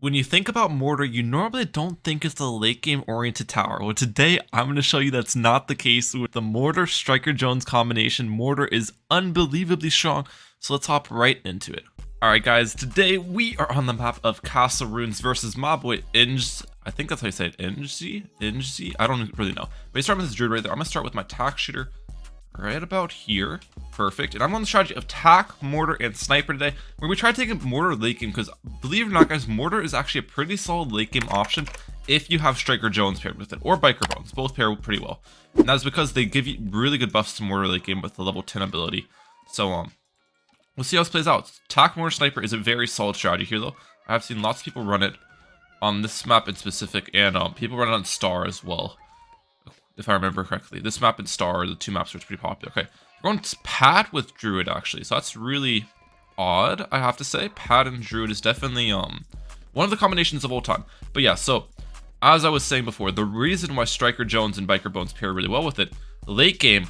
When you think about Mortar, you normally don't think it's the late game oriented tower. Well, today I'm going to show you that's not the case with the Mortar Striker Jones combination. Mortar is unbelievably strong, so let's hop right into it. Alright guys, today we are on the map of Casa runes versus my boy Inge. I think that's how you say it, Inge? I don't really know. But he's starting with his druid right there. I'm going to start with my tack shooter right about here. Perfect. And I'm on the strategy of tack, mortar, and sniper today. Where we try taking mortar late game because, believe it or not guys, mortar is actually a pretty solid late game option if you have Striker Jones paired with it, or Biker Bones. Both pair pretty well. And that's because they give you really good buffs to mortar late game with the level 10 ability. So, we'll see how this plays out. Tack, mortar, sniper is a very solid strategy here though. I have seen lots of people run it on this map in specific, and people run it on Star as well, if I remember correctly. This map and Star are the two maps which are pretty popular. Okay, we're going to Pat with Druid actually, so that's really odd, I have to say. Pat and Druid is definitely one of the combinations of all time. But yeah, so as I was saying before, the reason why Striker Jones and Biker Bones pair really well with it, late game,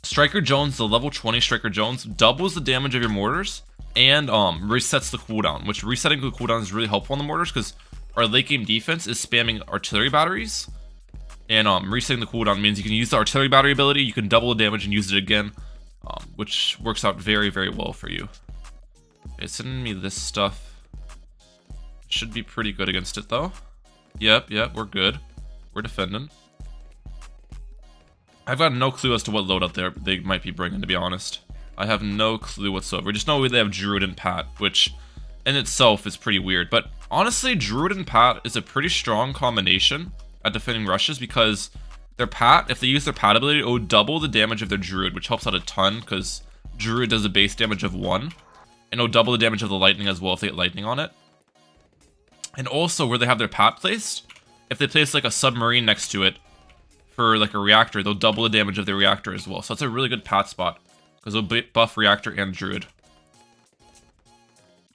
Striker Jones, the level 20 Striker Jones, doubles the damage of your mortars and resets the cooldown, which resetting the cooldown is really helpful on the mortars because our late game defense is spamming artillery batteries. And resetting the cooldown means you can use the artillery battery ability, you can double the damage and use it again, which works out very, very well for you. Okay, sending me this stuff. Should be pretty good against it though. Yep, we're good. We're defending. I've got no clue as to what loadout they might be bringing, to be honest. I have no clue whatsoever. Just know they have Druid and Pat, which in itself is pretty weird. But honestly, Druid and Pat is a pretty strong combination at defending rushes because their Pat, if they use their Pat ability, it will double the damage of their Druid, which helps out a ton because Druid does a base damage of 1. And it'll double the damage of the lightning as well if they get lightning on it. And also, where they have their Pat placed, if they place like a submarine next to it for like a reactor, they'll double the damage of the reactor as well. So that's a really good Pat spot because they'll buff reactor and Druid.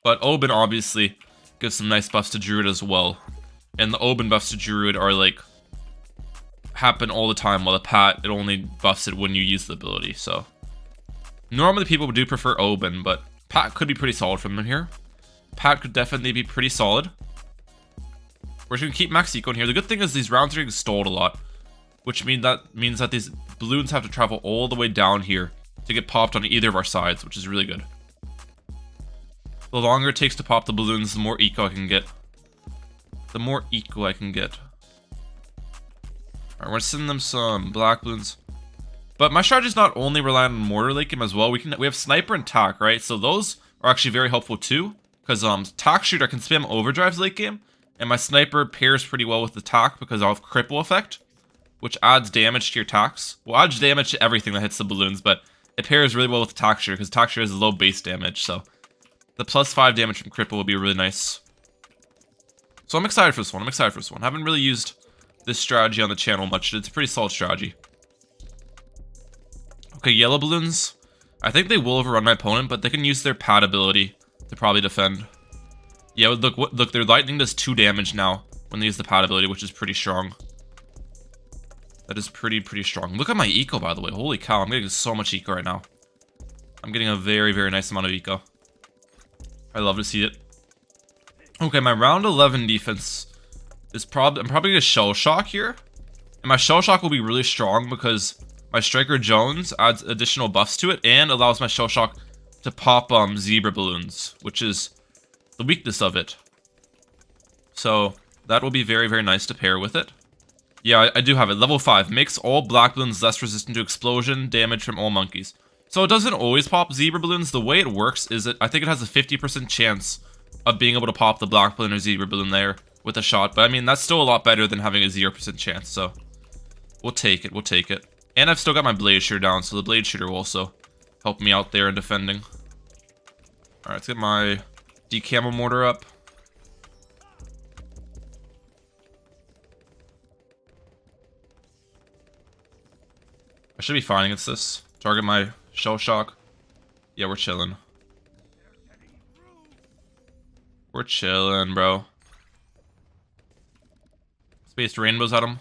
But Oben obviously gives some nice buffs to Druid as well. And the Oben buffs to Druid are like happen all the time, while the Pat, it only buffs it when you use the ability. So normally people do prefer Oben, but Pat could be pretty solid from him here. Pat could definitely be pretty solid. We're just gonna keep max eco in here. The good thing is these rounds are getting stalled a lot, which means that these balloons have to travel all the way down here to get popped on either of our sides, which is really good. The longer it takes to pop the balloons, the more eco I can get. Alright, we're gonna send them some black balloons. But my strategy is not only relying on mortar late game as well. We have sniper and tack, right? So those are actually very helpful too, because tack shooter can spam overdrives late game, and my sniper pairs pretty well with the tack because I'll have cripple effect, which adds damage to your tacks. Well, adds damage to everything that hits the balloons, but it pairs really well with the tack shooter because tack shooter has low base damage. So the +5 damage from cripple will be really nice. So I'm excited for this one. I haven't really used this strategy on the channel much. It's a pretty solid strategy. Okay, yellow balloons. I think they will overrun my opponent, but they can use their pad ability to probably defend. Yeah, look, their lightning does 2 damage now when they use the pad ability, which is pretty strong. That is pretty strong. Look at my eco, by the way. Holy cow, I'm getting so much eco right now. I'm getting a very, very nice amount of eco. I love to see it. Okay, my round 11 defense is I'm probably gonna shell shock here. And my shell shock will be really strong because my Striker Jones adds additional buffs to it and allows my shell shock to pop zebra balloons, which is the weakness of it. So that will be very, very nice to pair with it. Yeah, I do have it. Level 5 makes all black balloons less resistant to explosion damage from all monkeys. So it doesn't always pop zebra balloons. The way it works is that I think it has a 50% chance of being able to pop the black balloon or zebra balloon there with a shot. But I mean, that's still a lot better than having a 0% chance. So we'll take it. And I've still got my blade shooter down, so the blade shooter will also help me out there in defending. Alright, let's get my decamo mortar up. I should be fine against this. Target my shell shock. Yeah, we're chilling. We're chilling, bro. Spaced rainbows at him.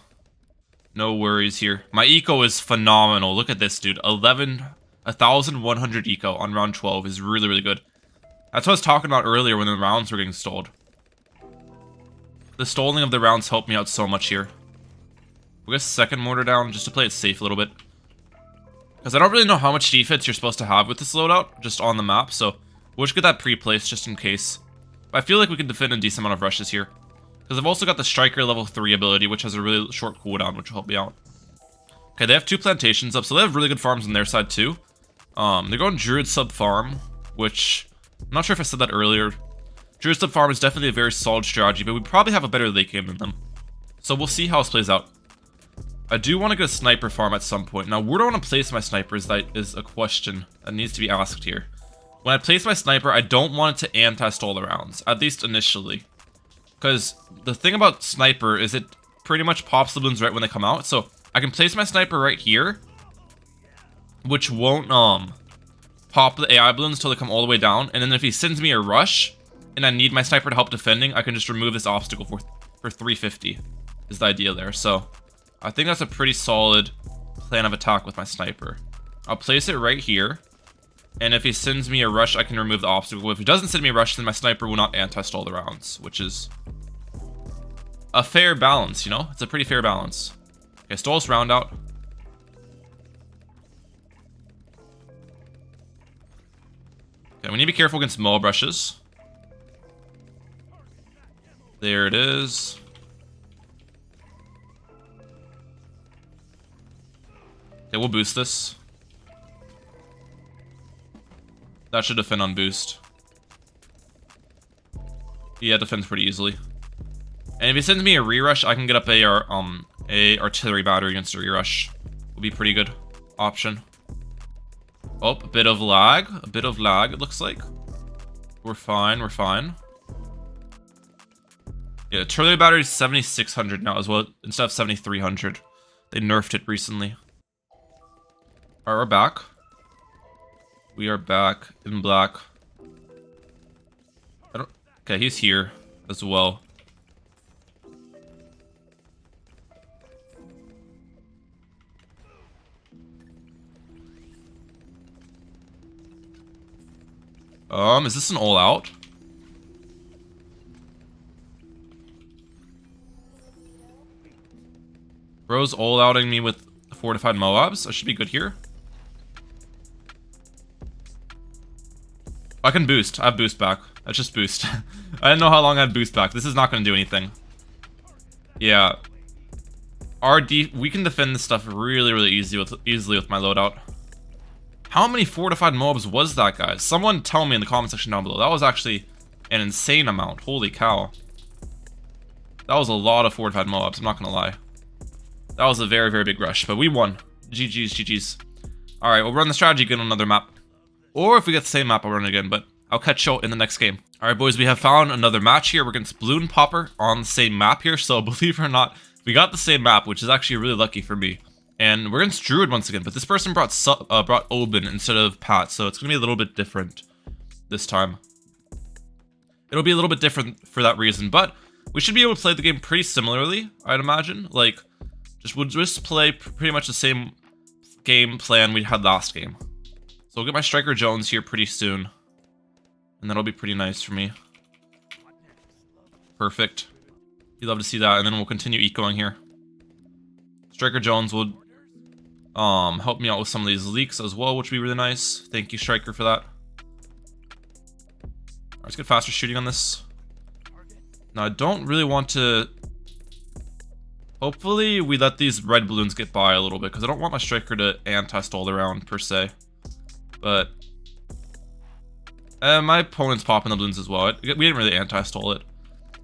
No worries here. My eco is phenomenal. Look at this, dude. 1,100 eco on round 12 is really, really good. That's what I was talking about earlier when the rounds were getting stalled. The stalling of the rounds helped me out so much here. We'll get second mortar down just to play it safe a little bit. Because I don't really know how much defense you're supposed to have with this loadout, just on the map, so we'll just get that pre-placed just in case. But I feel like we can defend a decent amount of rushes here. Because I've also got the Striker level 3 ability, which has a really short cooldown, which will help me out. Okay, they have 2 plantations up, so they have really good farms on their side too. They're going Druid sub farm, which I'm not sure if I said that earlier. Druid sub farm is definitely a very solid strategy, but we probably have a better late game than them. So we'll see how this plays out. I do want to get a sniper farm at some point. Now, where do I want to place my snipers? That is a question that needs to be asked here. When I place my sniper, I don't want it to anti-stall the rounds, at least initially. Because the thing about sniper is it pretty much pops the balloons right when they come out. So I can place my sniper right here, which won't pop the AI balloons until they come all the way down. And then if he sends me a rush, and I need my sniper to help defending, I can just remove this obstacle for 350 is the idea there. So I think that's a pretty solid plan of attack with my sniper. I'll place it right here. And if he sends me a rush, I can remove the obstacle. If he doesn't send me a rush, then my sniper will not anti-stall the rounds, which is a fair balance, you know? It's a pretty fair balance. Okay, stall this round out. Okay, we need to be careful against maul brushes. There it is. Okay, we'll boost this. That should defend on boost. Yeah, it defends pretty easily. And if he sends me a re-rush, I can get up a artillery battery against a re-rush. Will be a pretty good option. Oh, a bit of lag. A bit of lag, it looks like. We're fine, we're fine. Yeah, artillery battery is 7600 now as well, instead of 7300. They nerfed it recently. Alright, we're back. We are back in black. Okay, he's here as well. Is this an all out? Bro's all outing me with fortified Moabs. I should be good here. I can boost. I have boost back. That's just boost. I didn't know how long I had boost back. This is not going to do anything. Yeah. We can defend this stuff really easily with my loadout. How many fortified Moabs was that, guys? Someone tell me in the comment section down below. That was actually an insane amount. Holy cow. That was a lot of fortified Moabs, I'm not going to lie. That was a very big rush, but we won. GG's, GG's. Alright, we'll run the strategy again on another map. Or if we get the same map, I'll run it again, but I'll catch you in the next game. Alright, boys, we have found another match here. We're against Bloon Popper on the same map here, so believe it or not, we got the same map, which is actually really lucky for me. And we're against Druid once again, but this person brought Oben instead of Pat, so it's going to be a little bit different this time. It'll be a little bit different for that reason, but we should be able to play the game pretty similarly, I'd imagine. Like, we'll just play pretty much the same game plan we had last game. So we'll get my Striker Jones here pretty soon. And that'll be pretty nice for me. Perfect. You'd love to see that, and then we'll continue ecoing here. Striker Jones will help me out with some of these leaks as well, which would be really nice. Thank you, Striker, for that. Alright, let's get faster shooting on this. Now, I don't really want to... Hopefully, we let these red balloons get by a little bit, because I don't want my Striker to anti-stall the round, per se. But... my opponent's popping the balloons as well. We didn't really anti-stall it.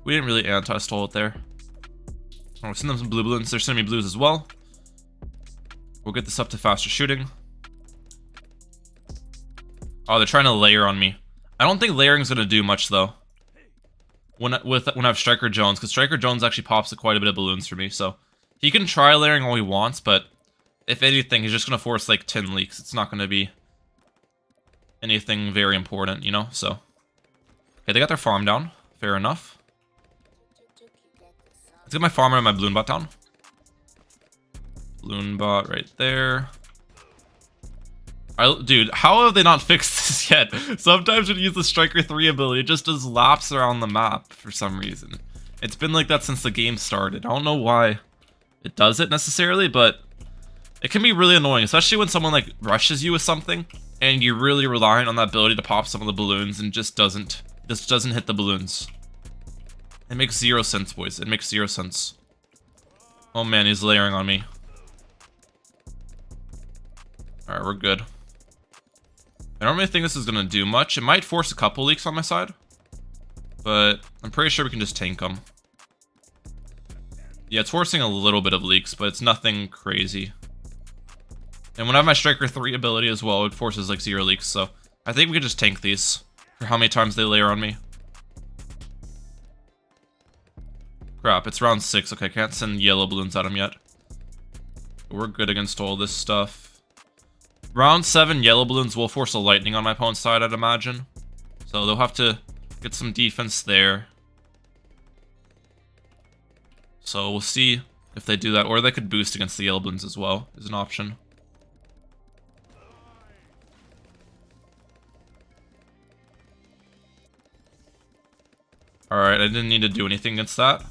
We didn't really anti-stall it there. I'll send them some blue balloons. They're sending me blues as well. We'll get this up to faster shooting. Oh, they're trying to layer on me. I don't think layering's going to do much, though. When I have Striker Jones, because Striker Jones actually pops quite a bit of balloons for me, so... He can try layering all he wants, but... If anything, he's just going to force, like, 10 leaks. It's not going to be... anything very important, you know, so... Okay, they got their farm down. Fair enough. Let's get my farmer and my balloon bot down. Balloon bot right there. Dude, how have they not fixed this yet? Sometimes when you use the Striker 3 ability, it just does laps around the map for some reason. It's been like that since the game started. I don't know why it does it necessarily, but it can be really annoying, especially when someone like rushes you with something and you're really relying on that ability to pop some of the balloons and just doesn't hit the balloons. It makes zero sense, boys. It makes zero sense. Oh man, he's layering on me. Alright, we're good. I don't really think this is gonna do much. It might force a couple leaks on my side, but I'm pretty sure we can just tank them. Yeah, it's forcing a little bit of leaks, but it's nothing crazy. And when I have my Striker 3 ability as well, it forces like 0 leaks, so I think we can just tank these for how many times they layer on me. Crap, it's round 6. Okay, I can't send yellow balloons at him yet. We're good against all this stuff. Round 7, yellow balloons will force a lightning on my opponent's side, I'd imagine. So they'll have to get some defense there. So we'll see if they do that, or they could boost against the yellow balloons as well, is an option. Alright, I didn't need to do anything against that.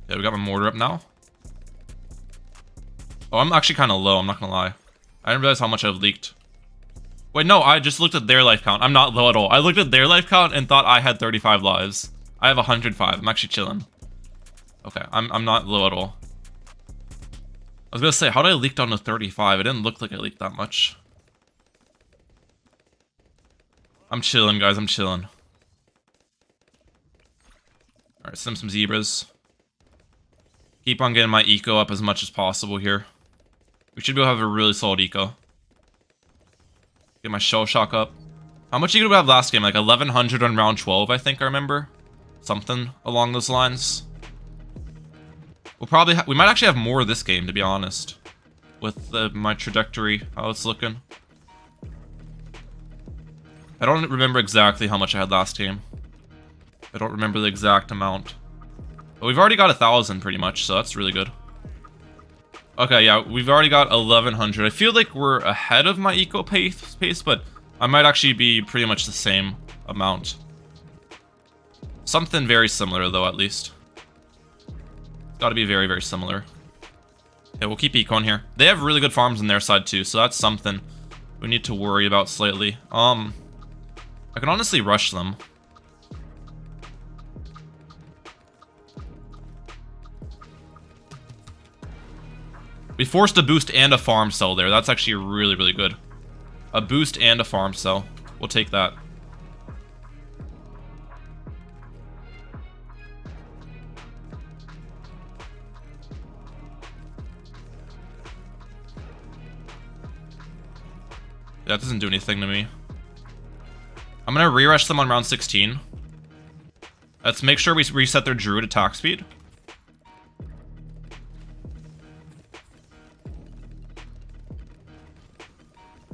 Yeah, we got my mortar up now. Oh, I'm actually kind of low, I'm not gonna lie. I didn't realize how much I've leaked. Wait, no, I just looked at their life count. I'm not low at all. I looked at their life count and thought I had 35 lives. I have 105. I'm actually chilling. Okay, I'm not low at all. I was gonna say, how did I leak down to 35? It didn't look like I leaked that much. I'm chilling, guys. I'm chilling. Alright, send some zebras. Keep on getting my eco up as much as possible here. We should be able to have a really solid eco. Get my shell shock up. How much eco did we have last game? Like 1100 on round 12, I think I remember. Something along those lines. We'll probably we might actually have more this game, to be honest. With my trajectory, how it's looking. I don't remember exactly how much I had last game. I don't remember the exact amount. But we've already got 1,000 pretty much, so that's really good. Okay, yeah, we've already got 1,100. I feel like we're ahead of my eco pace, but I might actually be pretty much the same amount. Something very similar, though, at least. It's got to be very, very similar. Okay, we'll keep ecoing here. They have really good farms on their side, too, so that's something we need to worry about slightly. I can honestly rush them. We forced a boost and a farm cell there. That's actually really, really good. A boost and a farm cell. We'll take that. That doesn't do anything to me. I'm gonna re-rush them on round 16. Let's make sure we reset their druid attack speed.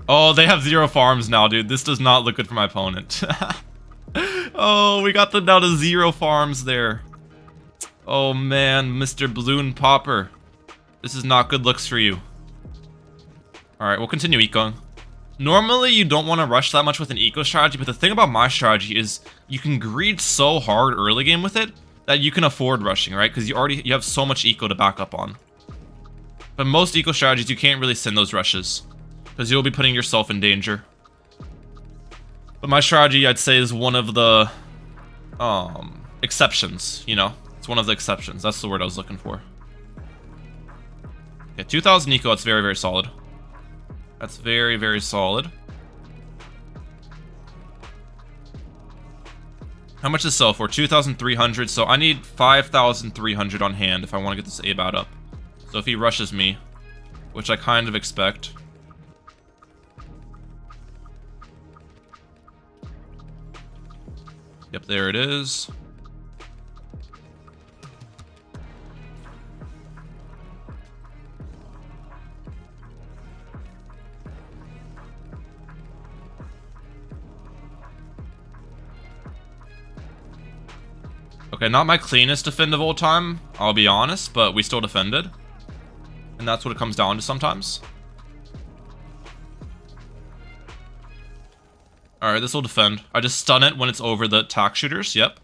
Oh, they have 0 farms now, dude. This does not look good for my opponent. Oh, we got them down to 0 farms there. Oh, man. Mr. Bloon Popper. This is not good looks for you. Alright, we'll continue ecoing. Normally, you don't want to rush that much with an eco strategy, but the thing about my strategy is you can greed so hard early game with it that you can afford rushing, right? Because you have so much eco to back up on. But most eco strategies, you can't really send those rushes, because you'll be putting yourself in danger. But my strategy, I'd say, is one of the exceptions, you know? It's one of the exceptions. That's the word I was looking for. Yeah, 2,000 eco, that's very, very solid. That's very, very solid. How much does sell for? 2,300, so I need 5,300 on hand if I want to get this ABAT up. So if he rushes me, which I kind of expect. Yep, there it is. Okay, not my cleanest defend of all time, I'll be honest, but we still defended. And that's what it comes down to sometimes. Alright, this will defend. I just stun it when it's over the attack shooters, yep.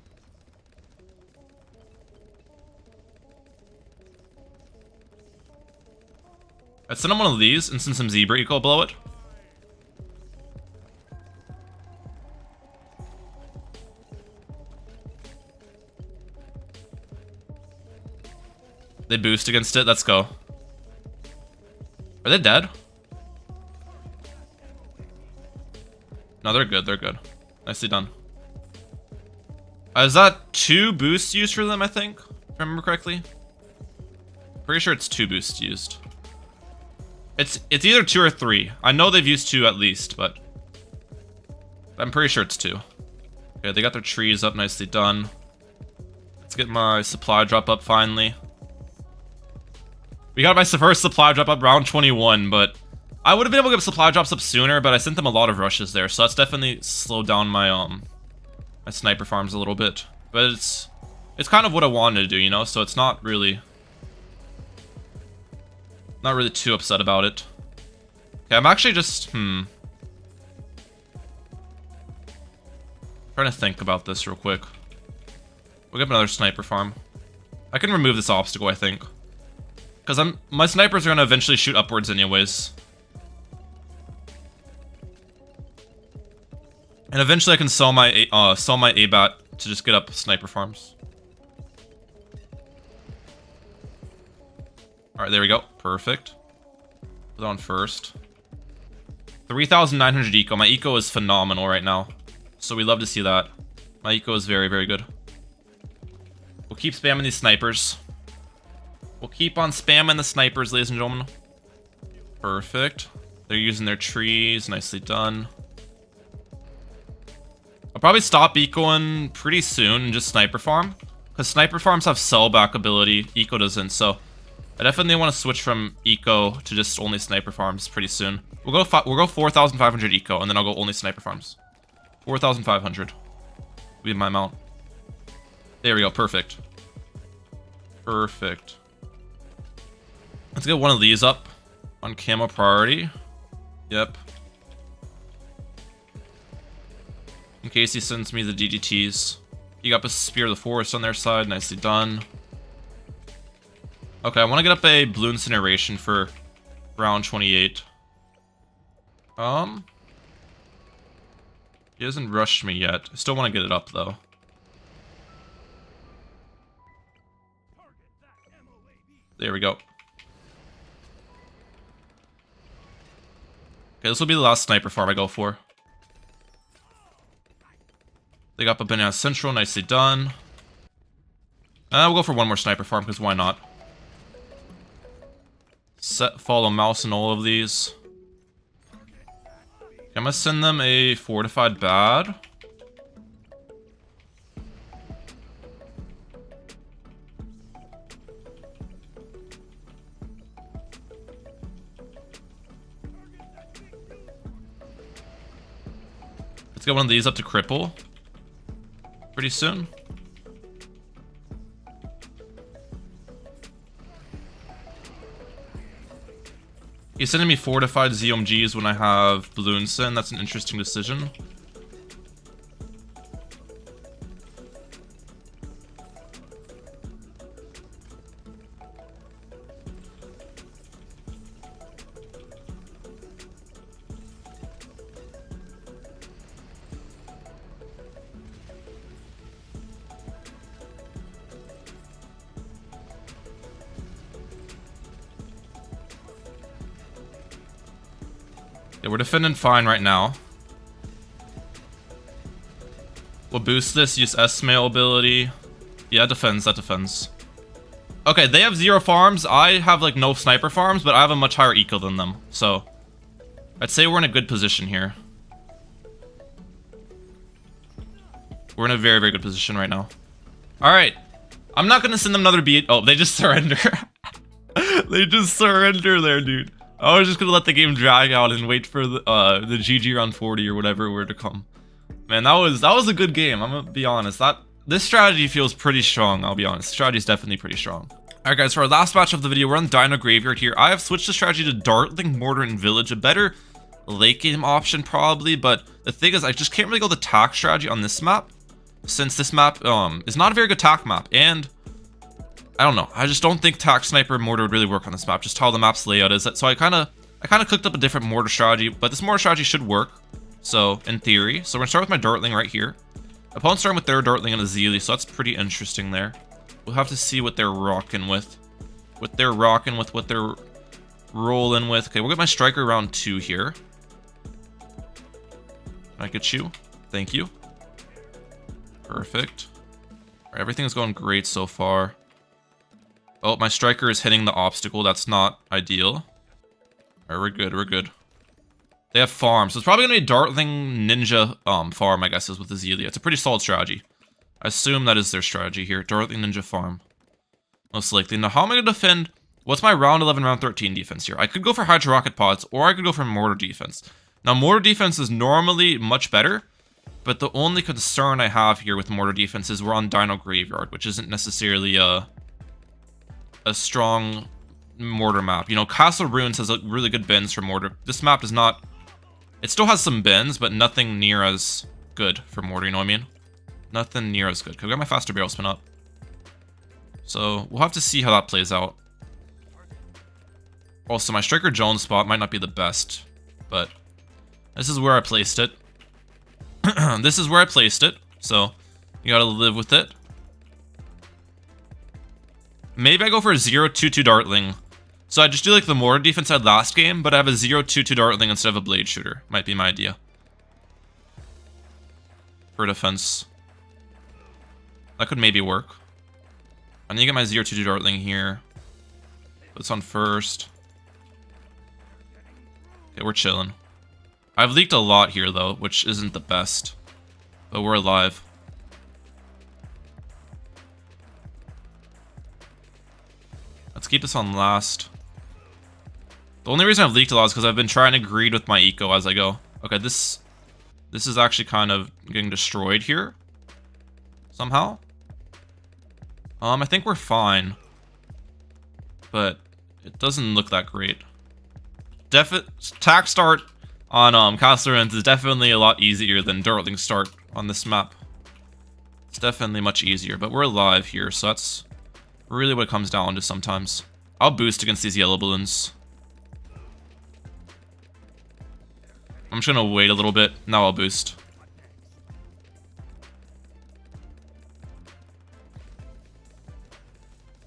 I'd send him one of these and send some Zebra eco below it. They boost against it, let's go. Are they dead? No, they're good, they're good. Nicely done. Is that 2 boosts used for them, I think? If I remember correctly? Pretty sure it's 2 boosts used. It's either 2 or 3. I know they've used 2 at least, but I'm pretty sure it's 2. Okay, they got their trees up, nicely done. Let's get my supply drop up finally. We got my first supply drop up round 21, but I would have been able to get supply drops up sooner, but I sent them a lot of rushes there, so that's definitely slowed down my my sniper farms a little bit. But it's kind of what I wanted to do, you know, so it's not really too upset about it. Okay, I'm actually just trying to think about this real quick. We'll get another sniper farm. I can remove this obstacle, I think. Because my snipers are gonna eventually shoot upwards anyways. And eventually I can sell my ABAT to just get up sniper farms. Alright, there we go. Perfect. Put it on first. 3,900 eco. My eco is phenomenal right now. So we love to see that. My eco is very, very good. We'll keep spamming these snipers. We'll keep on spamming the snipers, ladies and gentlemen. Perfect. They're using their trees. Nicely done. I'll probably stop ecoing pretty soon and just sniper farm. Because sniper farms have sellback ability. Eco doesn't, so I definitely want to switch from eco to just only sniper farms pretty soon. We'll go 4,500 eco, and then I'll go only sniper farms. 4,500 will be my amount. There we go, perfect. Perfect. Let's get one of these up on camo priority. Yep. In case he sends me the DDTs. You got a Spear of the Forest on their side, nicely done. Okay, I want to get up a Bloon Incineration for round 28. He hasn't rushed me yet. I still want to get it up though. There we go. Okay, this will be the last sniper farm I go for. They got up Banana Central, nicely done. We'll go for one more sniper farm, because why not? Set, follow mouse in all of these. Okay, I'm gonna send them a fortified bad. Let's get one of these up to cripple pretty soon. He's sending me fortified ZOMGs when I have Bloons in. That's an interesting decision. Yeah, we're defending fine right now. We'll boost this, use S-mail ability. Yeah, defends, that defends. Okay, they have 0 farms. I have like no sniper farms, but I have a much higher eco than them. So, I'd say we're in a good position here. We're in a very, very good position right now. Alright. I'm not gonna send them another beat. Oh, they just surrender. They just surrender there, dude. I was just gonna let the game drag out and wait for the GG round 40 or whatever were to come. Man, that was a good game. I'm gonna be honest. That This strategy feels pretty strong, I'll be honest. Strategy is definitely pretty strong. Alright guys, for our last match of the video, we're on Dino Graveyard here. I have switched the strategy to Dartling, Mortar, and Village. A better late game option probably, but the thing is I just can't really go the tack strategy on this map, since this map is not a very good tack map, and I don't know. I just don't think tack sniper and mortar would really work on this map, just how the map's layout is. So I kind of cooked up a different mortar strategy, but this mortar strategy should work. So in theory, so we're gonna start with my Dartling right here. Opponent's starting with their Dartling and a Zeely, so that's pretty interesting there. We'll have to see what they're rocking with. What they're rolling with. Okay, we'll get my striker round 2 here. Can I get you? Thank you. Perfect. All right, everything's going great so far. Oh, my striker is hitting the obstacle. That's not ideal. All right, we're good. We're good. They have farm, so it's probably gonna be a Dartling Ninja farm, I guess, is with the Zelia. It's a pretty solid strategy. I assume that is their strategy here. Dartling Ninja farm. Most likely. Now, how am I gonna defend? What's my round 11, round 13 defense here? I could go for Hydro Rocket Pods, or I could go for Mortar defense. Now, Mortar defense is normally much better, but the only concern I have here with Mortar defense is we're on Dino Graveyard, which isn't necessarily a strong Mortar map. You know, Casa Ruins has really good bins for Mortar. This map does not... It still has some bins, but nothing near as good for Mortar, you know what I mean? Nothing near as good. Can I get my faster barrel spin up? So, we'll have to see how that plays out. Also, my Striker Jones spot might not be the best, but this is where I placed it. This is where I placed it, so you gotta live with it. Maybe I go for a 0-2-2 Dartling. So I just do like the Mortar defense I had last game, but I have a 0-2-2 Dartling instead of a Blade Shooter. Might be my idea. For defense. That could maybe work. I need to get my 0-2-2 Dartling here. Put this on first. Okay, we're chilling. I've leaked a lot here though, which isn't the best. But we're alive. Let's keep this on last. The only reason I've leaked a lot is because I've been trying to greed with my eco as I go. Okay, this is actually kind of getting destroyed here. Somehow. I think we're fine. But it doesn't look that great. Tack start on Casa Ruins is definitely a lot easier than Dartling start on this map. It's definitely much easier, but we're alive here, so that's really what it comes down to sometimes. I'll boost against these yellow balloons. I'm just gonna wait a little bit. Now I'll boost.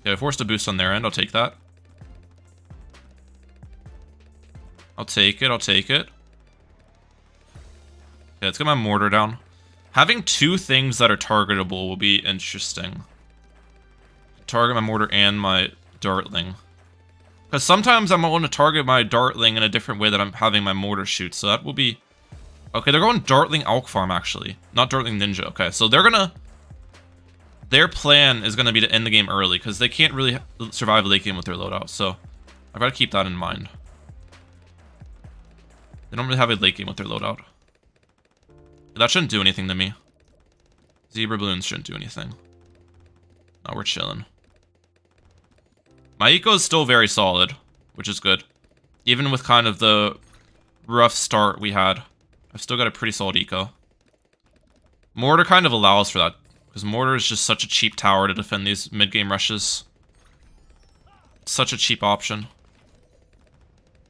Okay, I forced a boost on their end. I'll take that. I'll take it. I'll take it. Okay, let's get my Mortar down. Having 2 things that are targetable will be interesting. Target my Mortar and my Dartling. Because sometimes I'm going to target my Dartling in a different way that I'm having my Mortar shoot. So that will be... Okay, they're going Dartling Alk Farm, actually. Not Dartling Ninja. Okay, so they're gonna... Their plan is going to be to end the game early. Because they can't really survive late game with their loadout. So I've got to keep that in mind. They don't really have a late game with their loadout. That shouldn't do anything to me. Zebra Balloons shouldn't do anything. No, we're chilling. My eco is still very solid, which is good. Even with kind of the rough start we had, I've still got a pretty solid eco. Mortar kind of allows for that, because Mortar is just such a cheap tower to defend these mid-game rushes. It's such a cheap option.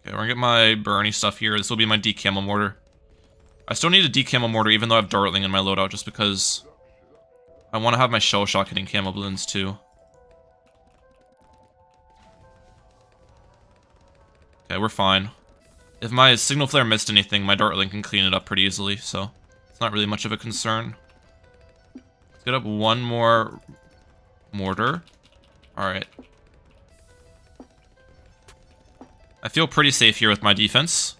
Okay, we're gonna get my Bernie stuff here. This will be my decamo Mortar. I still need a decamo Mortar, even though I have Dartling in my loadout, just because I want to have my Shell Shock hitting camo balloons too. Okay, we're fine. If my Signal Flare missed anything, my Dartling can clean it up pretty easily, so it's not really much of a concern. Let's get up one more Mortar. Alright. I feel pretty safe here with my defense.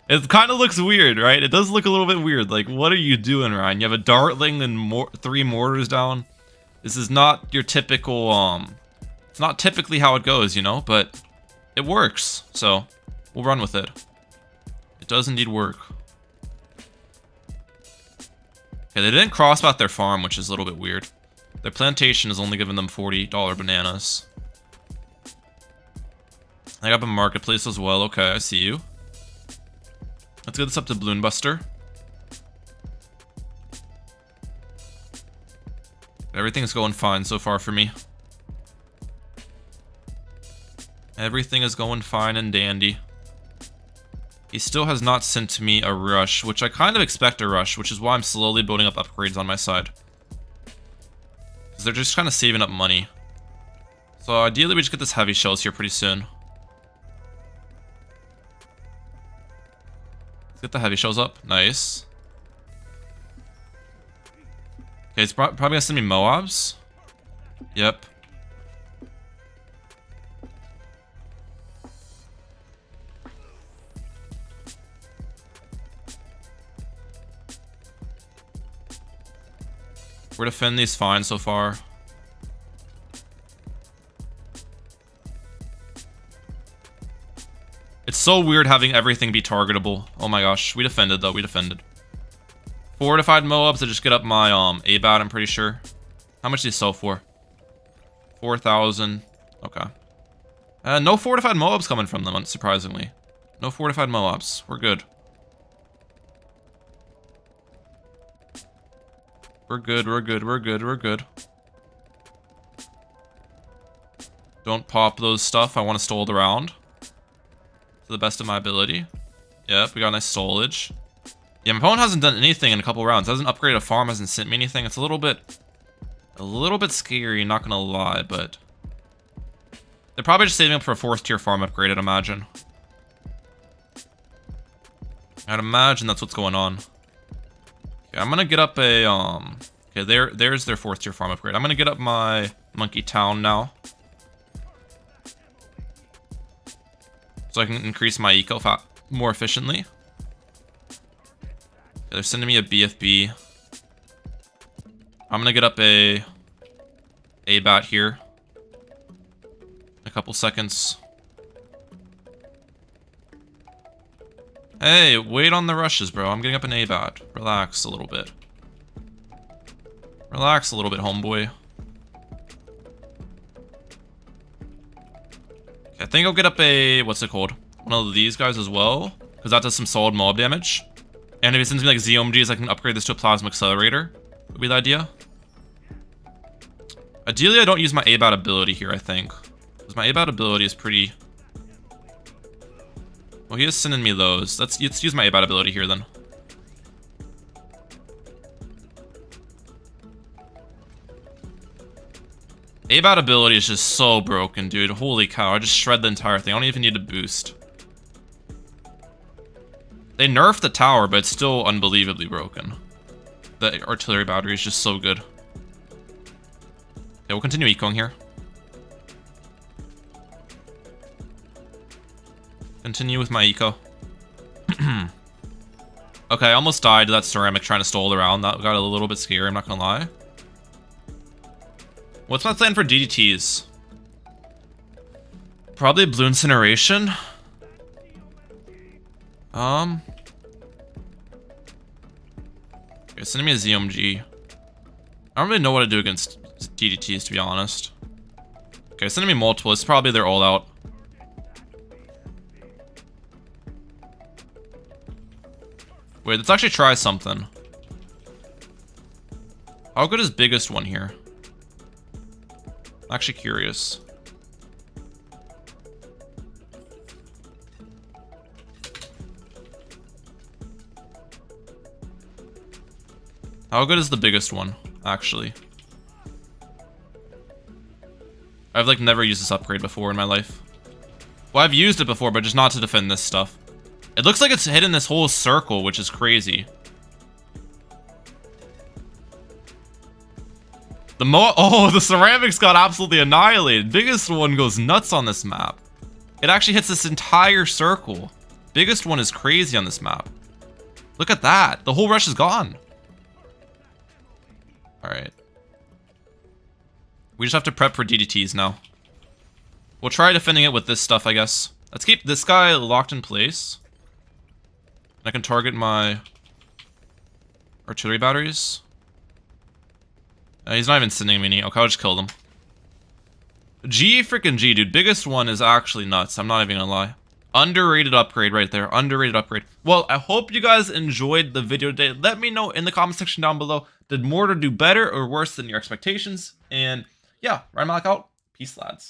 It kind of looks weird, right? It does look a little bit weird. Like, what are you doing, Ryan? You have a Dartling and 3 Mortars down. This is not your typical, it's not typically how it goes, you know? But it works, so we'll run with it. It does indeed work. Okay, they didn't cross out their farm, which is a little bit weird. Their plantation is only giving them $40 bananas. I got a marketplace as well. Okay, I see you. Let's get this up to Bloon Buster. Everything's going fine so far for me. Everything is going fine and dandy. He still has not sent me a rush, which I kind of expect a rush, which is why I'm slowly building up upgrades on my side. Because they're just kind of saving up money. So ideally we just get this heavy shells here pretty soon. Let's get the heavy shells up. Nice. Okay, it's probably gonna send me Moabs. Yep. We're defending these fine so far. It's so weird having everything be targetable. Oh my gosh, we defended though, we defended. Fortified Moabs to just get up my ABAT, I'm pretty sure. How much do you sell for? 4,000. Okay. No fortified Moabs coming from them, unsurprisingly. No fortified Moabs. We're good. We're good, we're good, we're good, we're good. Don't pop those stuff. I want to stall around. To the best of my ability. Yep, we got nice stolage. Yeah, my opponent hasn't done anything in a couple rounds. Hasn't upgraded a farm, hasn't sent me anything. It's a little bit scary, not gonna lie, but they're probably just saving up for a 4th tier farm upgrade, I'd imagine. I'd imagine that's what's going on. Okay, I'm gonna get up a okay, there's their 4th tier farm upgrade. I'm gonna get up my Monkey Town now. So I can increase my eco more efficiently. Okay, they're sending me a BFB. I'm gonna get up a ABAT here. In a couple seconds. Hey, wait on the rushes, bro. I'm getting up an ABAT. Relax a little bit. Relax a little bit, homeboy. Okay, I think I'll get up a... what's it called? One of these guys as well. Because that does some solid mob damage. And if it sends me like ZOMGs, I can upgrade this to a Plasma Accelerator. Would be the idea. Ideally, I don't use my ABAT ability here, I think. Because my ABAT ability is pretty... well, he is sending me those. Let's use my ABAT ability here, then. ABAT ability is just so broken, dude. Holy cow, I just shred the entire thing. I don't even need a boost. They nerfed the tower, but it's still unbelievably broken. The artillery battery is just so good. Okay, we'll continue ecoing here. Continue with my eco. Okay, I almost died to that ceramic trying to stall around. That got a little bit scary, I'm not gonna lie. What's my plan for DDTs? Probably Blue Incineration. Okay, sending me a ZMG. I don't really know what to do against DDTs, to be honest. Okay, sending me multiple. It's probably their all out. Wait, let's actually try something. How good is biggest one here? I'm actually curious. How good is the biggest one, actually? I've like never used this upgrade before in my life. Well, I've used it before, but just not to defend this stuff. It looks like it's hidden this whole circle, which is crazy. Oh, the ceramics got absolutely annihilated. Biggest one goes nuts on this map. It actually hits this entire circle. Biggest one is crazy on this map. Look at that. The whole rush is gone. Alright. We just have to prep for DDTs now. We'll try defending it with this stuff, I guess. Let's keep this guy locked in place. I can target my artillery batteries. He's not even sending mini. Okay, I'll just kill them. G freaking G, dude. Biggest one is actually nuts. I'm not even gonna lie. Underrated upgrade right there. Underrated upgrade. Well, I hope you guys enjoyed the video today. Let me know in the comment section down below. Did Mortar do better or worse than your expectations? And yeah, Mehalic out. Peace, lads.